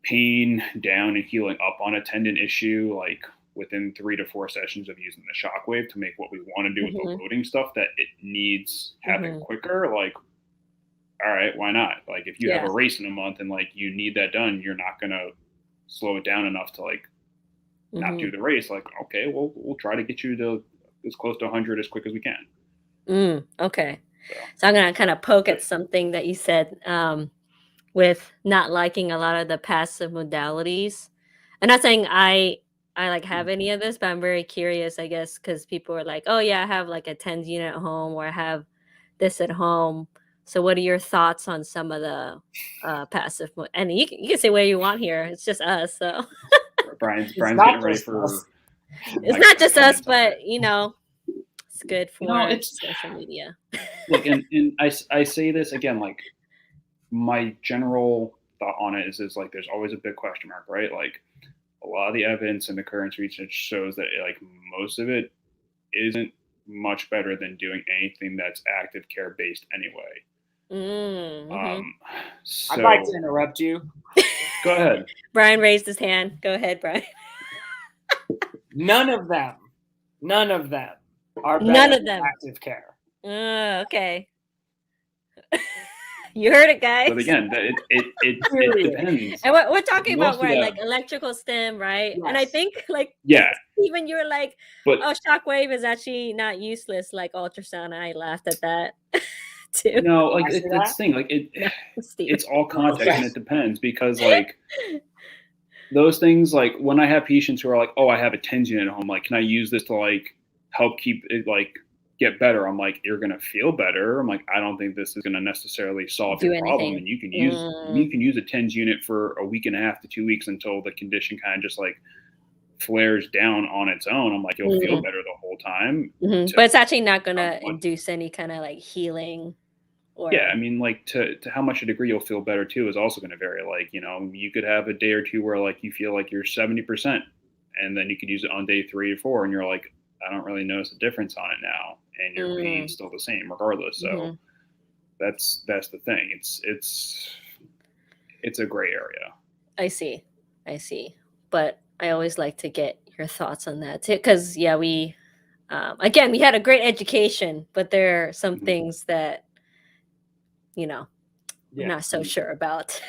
pain down and healing up on a tendon issue, like within 3 to 4 sessions of using the Shockwave to make what we want to do with the loading stuff that it needs having quicker, like, all right, why not? Like if you have a race in a month and like you need that done, you're not going to slow it down enough to like not do the race. Like, okay, well, we'll try to get you to as close to 100 as quick as we can. Okay. So I'm going to kind of poke at something that you said with not liking a lot of the passive modalities. I'm not saying I like have any of this, but I'm very curious, I guess, because people are like, oh yeah, I have like a TENS unit at home, or I have this at home. So what are your thoughts on some of the passive? And you can say where you want here. It's just us. So Brian's getting ready for. It's not just us, but it's good for social media. Look, and I say this again, like my general thought on it is like there's always a big question mark, right? Like a lot of the evidence and the current research shows that like most of it isn't much better than doing anything that's active care based anyway. So, I'd like to interrupt you. Go ahead. Brian raised his hand. Go ahead, Brian. None of them are better None of them. than active care. Okay. You heard it, guys. But again, it depends. And we're talking about like electrical stim, right? Yes. And I think like even you were like, oh, Shockwave is actually not useless like ultrasound. And I laughed at that too. No, like that's the thing. Like it's all context and it depends because like those things, like when I have patients who are like, oh, I have a TENS unit at home, like, can I use this to like help keep it like get better? I'm like, you're gonna feel better. I'm like, I don't think this is gonna necessarily solve your problem. And you can use a TENS unit for a week and a half to 2 weeks until the condition kind of just like flares down on its own. I'm like, you'll feel better the whole time. But it's actually not gonna induce any kind of like healing. I mean, like to how much a degree you'll feel better too is also going to vary. Like, you could have a day or two where like you feel like you're 70%, and then you could use it on day 3 or 4, and you're like, I don't really notice a difference on it now, and your pain's still the same regardless. So that's the thing. It's a gray area. I see, but I always like to get your thoughts on that too, because we again, we had a great education, but there are some things that I'm not so sure about.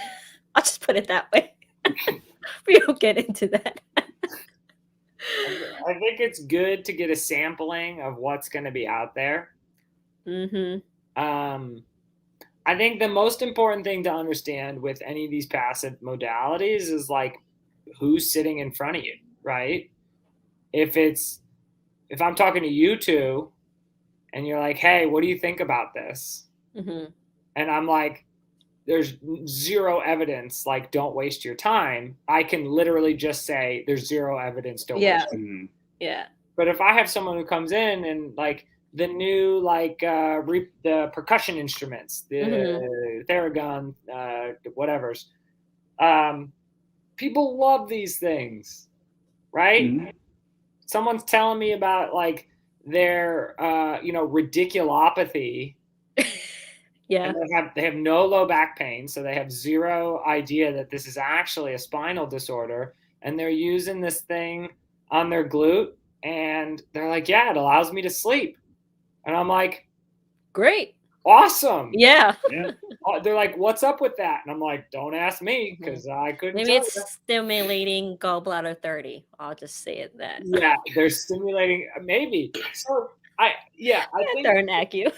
I'll just put it that way. We don't get into that. I think it's good to get a sampling of what's going to be out there. I think the most important thing to understand with any of these passive modalities is like who's sitting in front of you, right? If I'm talking to you two and you're like, hey, what do you think about this? And I'm like, there's zero evidence, like, don't waste your time. I can literally just say there's zero evidence, don't waste your time. But if I have someone who comes in and like the new, like the percussion instruments, the Theragun, whatever's, people love these things, right? Someone's telling me about like their, radiculopathy. And they have no low back pain, so they have zero idea that this is actually a spinal disorder, and they're using this thing on their glute, and they're like, yeah, it allows me to sleep. And I'm like, great. awesome. Yeah. Yeah. They're like, what's up with that? And I'm like, don't ask me because I couldn't Maybe tell it's you. stimulating gallbladder 30. I'll just say it that. Yeah, they're stimulating. Maybe. So I think They're an acu.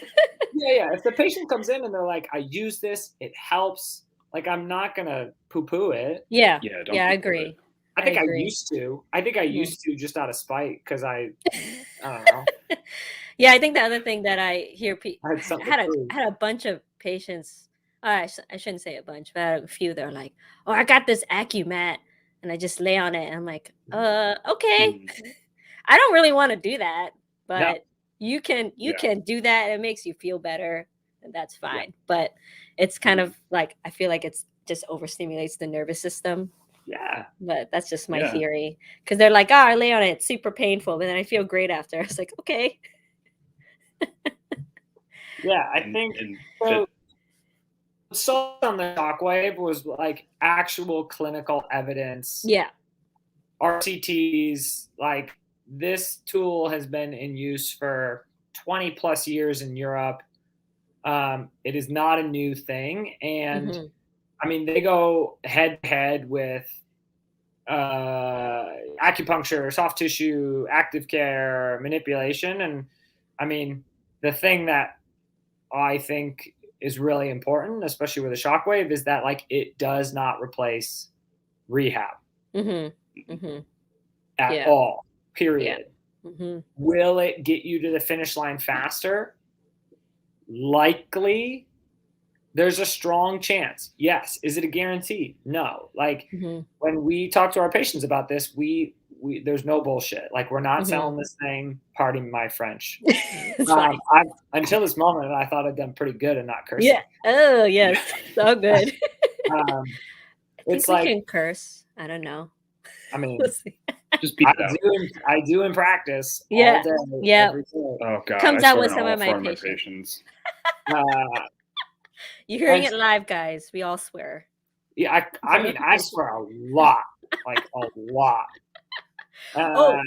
yeah. If the patient comes in and they're like, I use this, it helps. Like, I'm not gonna poo-poo it. Yeah. Yeah, don't Yeah, I poo-poo it. agree. I think I agree. used to. I think I used to just out of spite because I don't know. Yeah, I think the other thing that I hear I had something to prove. I had a bunch of patients. I shouldn't say a bunch, but I had a few that are like, "Oh, I got this Acu mat," and I just lay on it. And I'm like, okay. I don't really want to do that, but No. you can do that. And it makes you feel better, and that's fine. Yeah. But it's kind of like I feel like it's just overstimulates the nervous system. Yeah. But that's just my theory. Because they're like, oh, I lay on it, it's super painful, but then I feel great after. I was like, okay. Yeah, I think so on the Shockwave was like actual clinical evidence. Yeah. RCTs, like this tool has been in use for 20 plus years in Europe. It is not a new thing. And I mean, they go head to head with acupuncture, soft tissue, active care, manipulation. And I mean, the thing that I think is really important, especially with a shockwave, is that like it does not replace rehab at all, period. Will it get you to the finish line faster? Likely. There's a strong chance. Yes. Is it a guarantee? No. Like when we talk to our patients about this, we there's no bullshit. Like we're not selling this thing. Pardon my French. Until this moment, I thought I'd done pretty good and not cursing. Yeah. Oh yes, so good. It's we like can curse. I don't know. I mean, just beat it out. I do in practice. Yeah. All day, yeah. every day. Oh god. Comes I out with swear some in of all my front patients. You're hearing it live, guys. We all swear. Yeah, I mean, I swear a lot, like a lot. I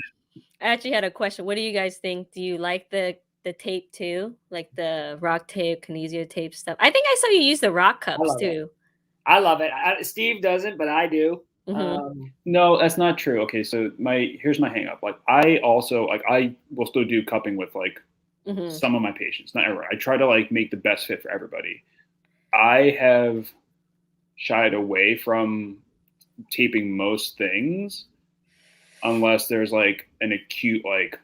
actually had a question. What do you guys think? Do you like the tape too, like the rock tape, kinesio tape stuff? I think I saw you use the rock cups too. I love it. Steve doesn't, but I do. No, that's not true. Okay, so here's my hang up. Like I also I will still do cupping with like some of my patients, not everyone. I try to like make the best fit for everybody. I have shied away from taping most things unless there's like an acute like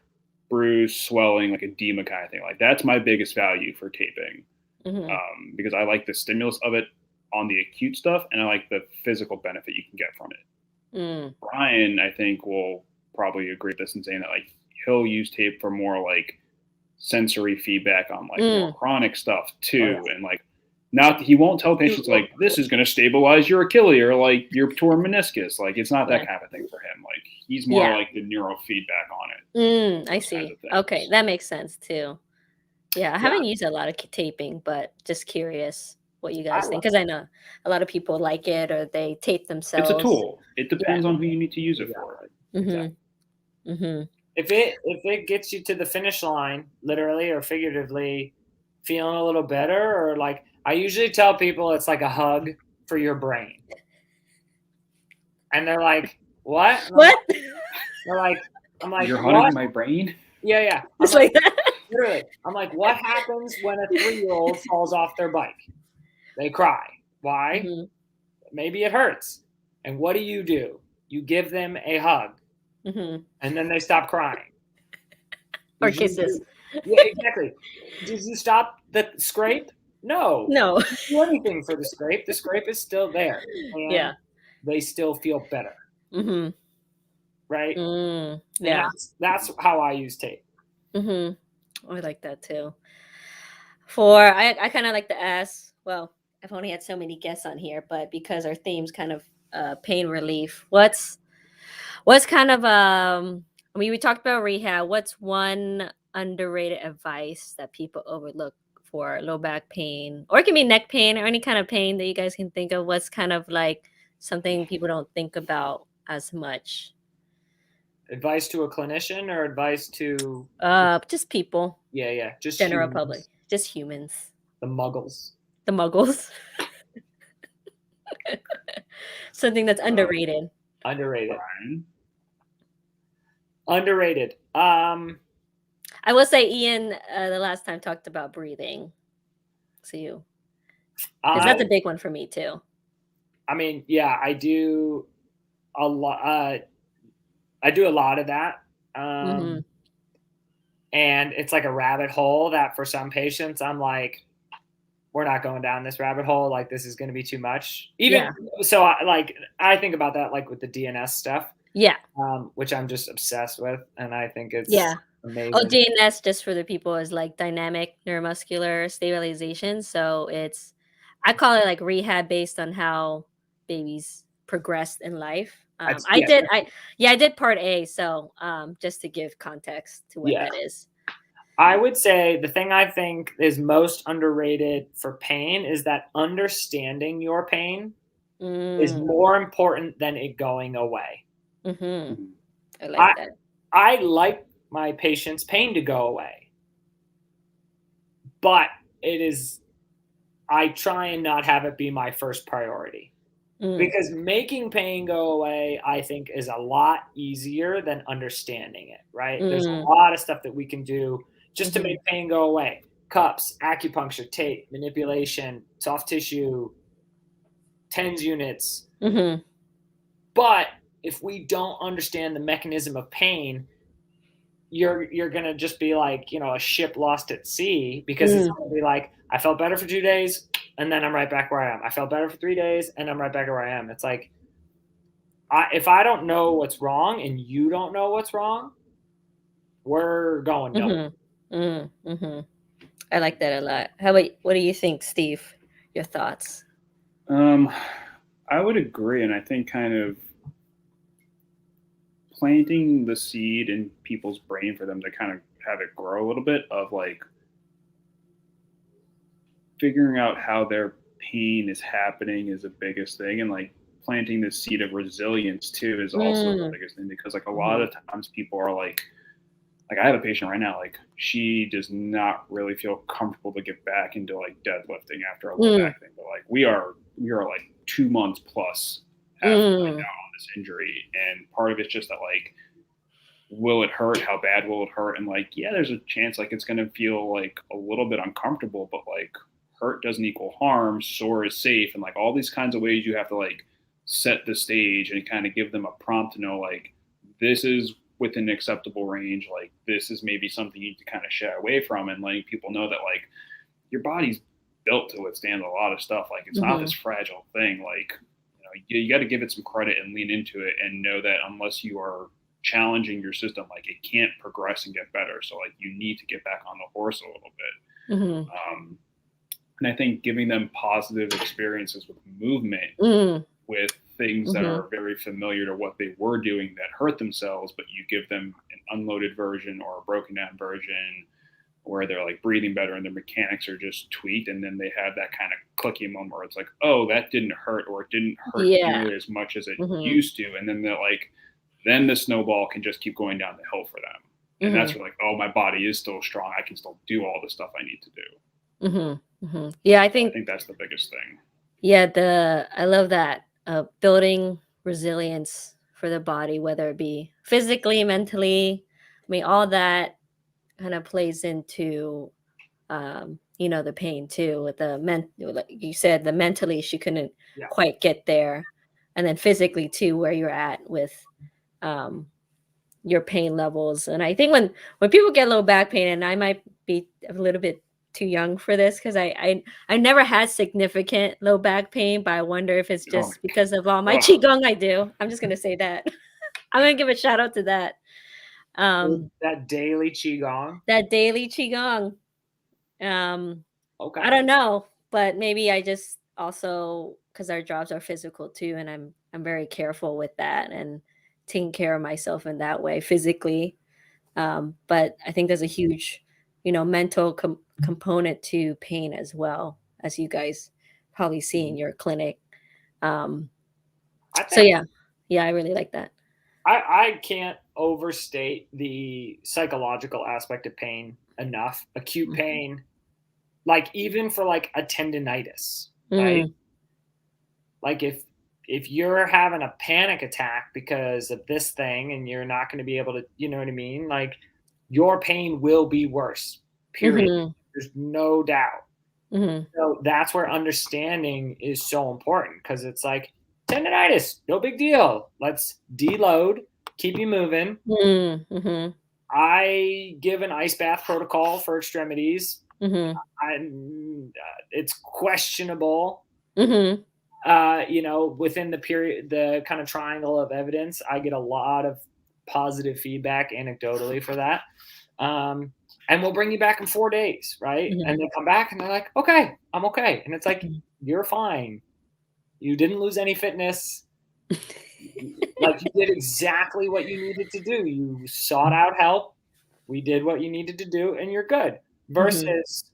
bruise, swelling, like edema kind of thing. Like that's my biggest value for taping because I like the stimulus of it on the acute stuff, and I like the physical benefit you can get from it. Bryan, I think, will probably agree with this in saying that like he'll use tape for more like sensory feedback on like more chronic stuff too, and like he won't tell patients like this is going to stabilize your Achilles or like your torn meniscus. Like it's not that kind of thing for him. Like he's more like the neurofeedback on it. I see. Okay, that makes sense too. Yeah, I haven't used a lot of taping, but just curious what you guys think, because I know a lot of people like it or they tape themselves. It's a tool. It depends on who you need to use it for. If it gets you to the finish line, literally or figuratively, feeling a little better, or like I usually tell people it's like a hug for your brain, and they're like, "What? What?" They're like, "I'm like, you're what? hugging my brain." Yeah. It's like that. Literally, I'm like, what happens when a 3-year-old falls off their bike? They cry. Why? Maybe it hurts. And what do? You give them a hug, and then they stop crying. Or kisses. Yeah, exactly. Did you stop the scrape? No. No. You didn't do anything for the scrape. The scrape is still there. And they still feel better. Right? Yeah. That's how I use tape. I like that too. I kind of like to ask, well, I've only had so many guests on here, but because our theme's kind of pain relief, what's kind of I mean, we talked about rehab. What's one underrated advice that people overlook for low back pain, or it can be neck pain or any kind of pain that you guys can think of? What's kind of like something people don't think about as much? Advice to a clinician or advice to just people? Yeah, just general humans. public, just humans. The muggles. The muggles. Something that's underrated. Underrated. Brian? Underrated. I will say Ian the last time talked about breathing. So you, because that's a big one for me too. I mean, yeah, I do a lot. I do a lot of that. And it's like a rabbit hole that for some patients, I'm like, we're not going down this rabbit hole. Like, this is going to be too much. So I think about that, like with the DNS stuff. Yeah. Which I'm just obsessed with. And I think it's amazing. Oh, DNS, just for the people, is like dynamic neuromuscular stabilization. So I call it like rehab based on how babies progressed in life. I did part A. So just to give context to what that is. I would say the thing I think is most underrated for pain is that understanding your pain is more important than it going away. I like that. I like my patient's pain to go away, but I try and not have it be my first priority. Because making pain go away, I think, is a lot easier than understanding it, right? There's a lot of stuff that we can do just to make pain go away. Cups, acupuncture, tape, manipulation, soft tissue, TENS units. But if we don't understand the mechanism of pain, you're going to just be like, a ship lost at sea, because it's going to be like, I felt better for 2 days, and then I'm right back where I am. I felt better for 3 days, and I'm right back where I am. It's like, if I don't know what's wrong and you don't know what's wrong, we're going nowhere. I like that a lot. What do you think, Steve? Your thoughts? I would agree, and I think kind of planting the seed in people's brain for them to kind of have it grow a little bit of like figuring out how their pain is happening is the biggest thing, and like planting the seed of resilience too is also the biggest thing, because like a lot of times people are like I have a patient right now, like she does not really feel comfortable to get back into like deadlifting after a low back thing, but like we are like 2 months plus right now on this injury, and part of it's just that like, will it hurt? How bad will it hurt? And like, yeah, there's a chance like it's going to feel like a little bit uncomfortable, but like hurt doesn't equal harm. Sore is safe, and like all these kinds of ways you have to like set the stage and kind of give them a prompt to know like this is within an acceptable range. Like this is maybe something you need to kind of shy away from, and letting people know that like your body's built to withstand a lot of stuff. Like it's not this fragile thing. Like, you got to give it some credit and lean into it, and know that unless you are challenging your system, like it can't progress and get better. So like you need to get back on the horse a little bit. And I think giving them positive experiences with movement, with things that are very familiar to what they were doing that hurt themselves, but you give them an unloaded version or a broken down version where they're like breathing better and their mechanics are just tweaked, and then they have that kind of clicky moment where it's like, oh, that didn't hurt, or it didn't hurt nearly as much as it used to, and then they're like, then the snowball can just keep going down the hill for them. And that's where like, oh, my body is still strong, I can still do all the stuff I need to do. Yeah, I think that's the biggest thing. Yeah, I love that, building resilience for the body, whether it be physically, mentally. I mean, all that kind of plays into the pain too, with like you said, the mentally she couldn't quite get there, and then physically too, where you're at with your pain levels. And I think when people get low back pain, and I might be a little bit too young for this because I never had significant low back pain, but I wonder if it's just because of all my qigong I do. I'm just gonna say that. I'm gonna give a shout out to that. That daily qigong. I don't know, but maybe I just also, because our jobs are physical too, and I'm very careful with that and taking care of myself in that way physically. But I think there's a huge, mental component to pain as well, as you guys probably see in your clinic. So yeah, I really like that. I can't overstate the psychological aspect of pain enough. Acute pain like even for like a tendinitis, right? Like if you're having a panic attack because of this thing and you're not going to be able to, you know what I mean? Like your pain will be worse, period. There's no doubt. So that's where understanding is so important, because it's like tendinitis, no big deal. Let's deload, keep you moving. I give an ice bath protocol for extremities. It's questionable. You know, within the period, the kind of triangle of evidence, I get a lot of positive feedback anecdotally for that. And we'll bring you back in 4 days, right? And they come back and they're like, okay, I'm okay. And it's like, you're fine. You didn't lose any fitness. Like you did exactly what you needed to do. You sought out help. We did what you needed to do and you're good. Versus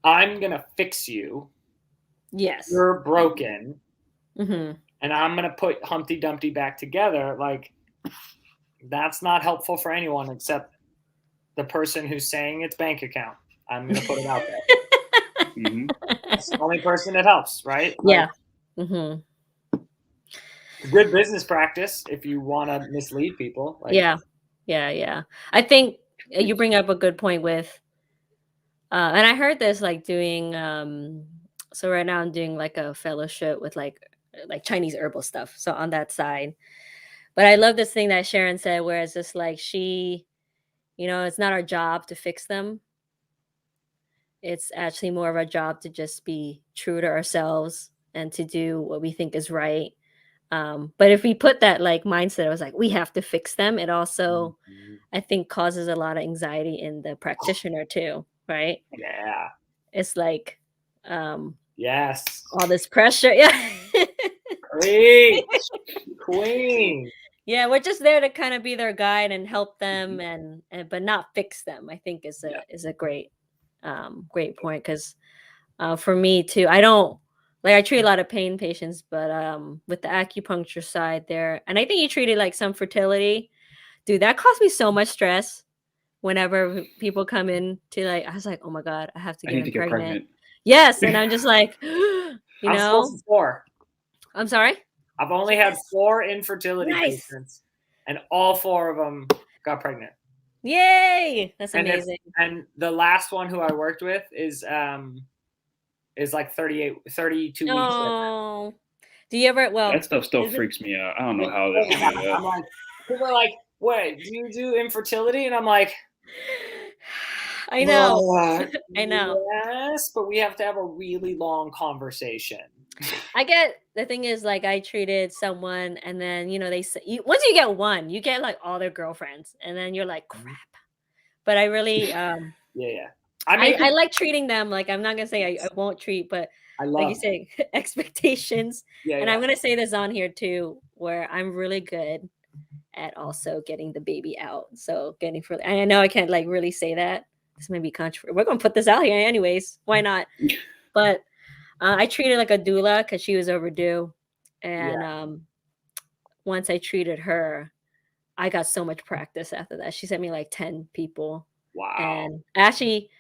I'm going to fix you. Yes. You're broken. And I'm going to put Humpty Dumpty back together. Like that's not helpful for anyone except the person who's saying it's bank account. I'm going to put it out there. That's the only person that helps, right? Yeah. Good business practice if you want to mislead people. Like, yeah. I think you bring up a good point with, and I heard this like doing, so right now I'm doing like a fellowship with like Chinese herbal stuff. So on that side, but I love this thing that Sharon said, where it's just like she, you know, it's not our job to fix them. It's actually more of our job to just be true to ourselves and to do what we think is right. But if we put that like mindset, I was like, we have to fix them. It also, I think, causes a lot of anxiety in the practitioner too, right? Yeah. It's like, yes, all this pressure. Yeah. Queen. Yeah, we're just there to kind of be their guide and help them, and but not fix them. I think is a great, great point, because for me too, I don't like, I treat a lot of pain patients, but with the acupuncture side there, and I think you treated like some fertility, dude, that caused me so much stress. Whenever people come in to like, I was like, oh my god, I have to get pregnant. Yes, and I'm just like, you know, 4. I'm sorry. I've only had 4 infertility patients, and all 4 of them got pregnant. Yay! That's amazing. And the last one who I worked with is like 32 weeks. Oh, do you ever? Well, that stuff still freaks me out. I don't know how they do that. I'm like, people are like, "Wait, do you do infertility?" And I'm like, I know, I know. Yes, but we have to have a really long conversation. I get, the thing is, like, I treated someone, and then they say once you get one, you get like all their girlfriends, and then you're like, crap. But I really, yeah. I like treating them. Like, I'm not gonna say I won't treat, but like you say, expectations. And I'm gonna say this on here too, where I'm really good at also getting the baby out. So getting for, I know I can't like really say that. This may be controversial. We're gonna put this out here anyways. Why not? But I treated like a doula because she was overdue, and once I treated her, I got so much practice after that. She sent me like 10 people. Wow. And actually,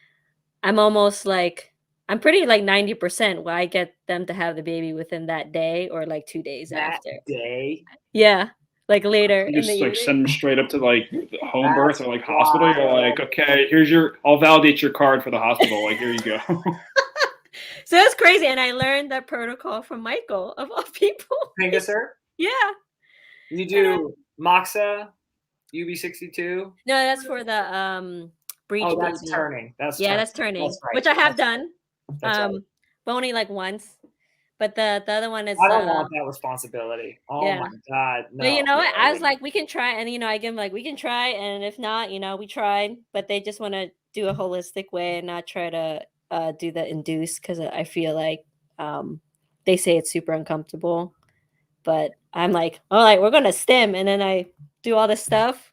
I'm almost like, I'm pretty like 90% where I get them to have the baby within that day or like 2 days after. Day? Yeah. Like later. You just like send them straight up to like home birth or like hospital. You're like, okay, I'll validate your card for the hospital. Like, here you go. So it's crazy. And I learned that protocol from Michael, of all people. Sir? Yeah. You do Moxa, UB62? No, that's for the breech. Oh, that's turning. That's turning. That's right. Which I have done. Right. But only like once. But the other one is, I don't want that responsibility. Oh my god. No. But you know what? I was like, we can try, and I give them like, we can try, and if not, we tried. But they just want to do a holistic way and not try to do the induce, because I feel like they say it's super uncomfortable. But I'm like, all right, we're gonna stim, and then I do all this stuff,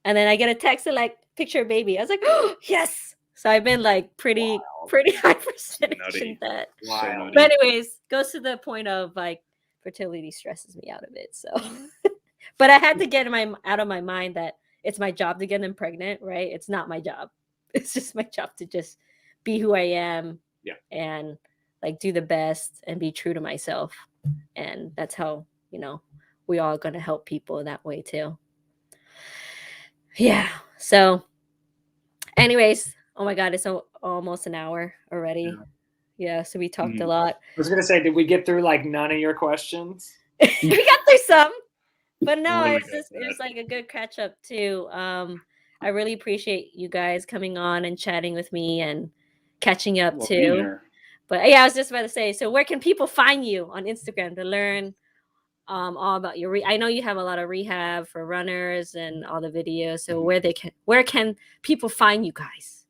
and then I get a text that like, picture a baby. I was like, oh yes. So I've been like pretty high percentage in that. Wow. But anyways, goes to the point of like, fertility stresses me out of it. So, but I had to get out of my mind that it's my job to get them pregnant, right? It's not my job. It's just my job to just be who I am. Yeah. And like do the best and be true to myself. And that's how, we all going to help people that way too. Yeah. So anyways, oh my God, it's almost an hour already. Yeah. So we talked a lot. I was going to say, did we get through like none of your questions? We got through some, but no, Really it's like a good catch up too. I really appreciate you guys coming on and chatting with me and catching up too. But yeah, I was just about to say, so where can people find you on Instagram to learn all about your I know you have a lot of rehab for runners and all the videos. So where can people find you guys?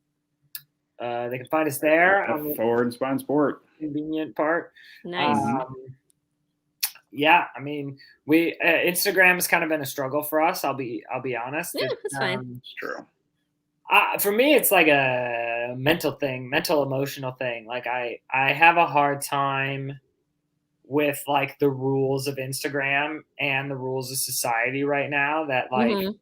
They can find us there on the Forward Spine Sport. Convenient part. Nice. Yeah, I mean, we Instagram has kind of been a struggle for us. I'll be honest. Yeah, that's fine. It's true. For me, it's like a mental emotional thing. Like I have a hard time with like the rules of Instagram and the rules of society right now that like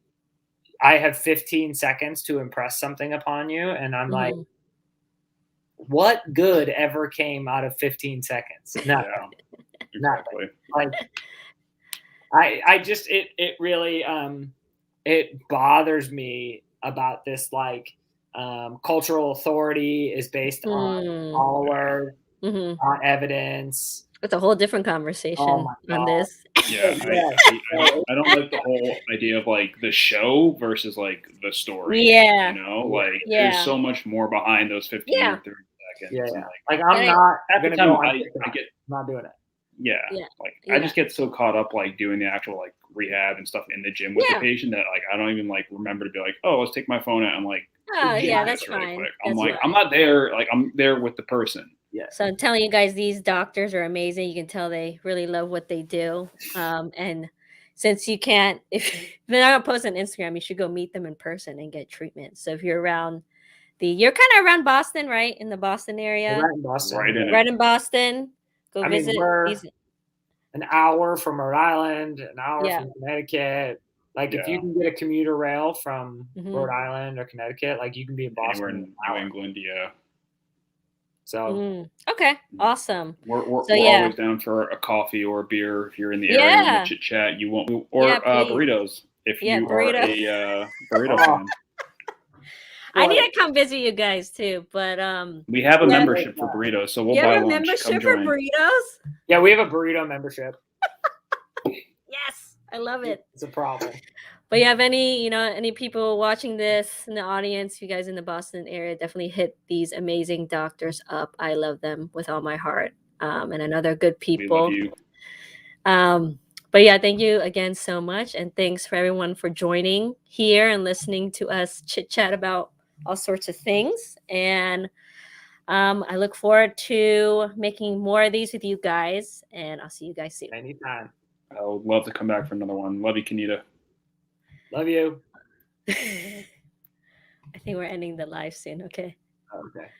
I have 15 seconds to impress something upon you. And I'm like, what good ever came out of 15 seconds? Nothing. Exactly. Like I just, it really, it bothers me about this, like, cultural authority is based on followers, on evidence. It's a whole different conversation on this. Yeah, I don't like the whole idea of like the show versus like the story. Yeah. Like there's so much more behind those 15 or 30 seconds. Yeah. Like I'm not gonna go. I'm not doing it. Yeah. Like I just get so caught up like doing the actual like rehab and stuff in the gym with the patient that like I don't even like remember to be like, oh, let's take my phone out and like that's really fine. Quick. I'm like, I'm not there, like I'm there with the person. Yeah. So I'm telling you guys, these doctors are amazing. You can tell they really love what they do. And since you can't, if they're not gonna post on Instagram, you should go meet them in person and get treatment. So if you're around you're kind of around Boston, right? In the Boston area. Right in Boston. Right in Boston. Go visit. We're an hour from Rhode Island, an hour from Connecticut. Like if you can get a commuter rail from Rhode Island or Connecticut, like you can be in Boston. Anywhere in New England, So okay, awesome. We're always down for a coffee or a beer if you're in the area and chit chat. You won't burritos if you are a burrito fan. I need to come visit you guys too, but we have a membership for burritos, so we'll buy lunch. Membership for burritos? Yeah, we have a burrito membership. Yes, I love it. It's a problem. But you have any people watching this in the audience, you guys in the Boston area, definitely hit these amazing doctors up. I love them with all my heart. And I know they're good people. We love you. But yeah, thank you again so much. And thanks for everyone for joining here and listening to us chit chat about all sorts of things. And I look forward to making more of these with you guys. And I'll see you guys soon. Anytime. I would love to come back for another one. Love you, Khanita. Love you. I think we're ending the live soon. Okay.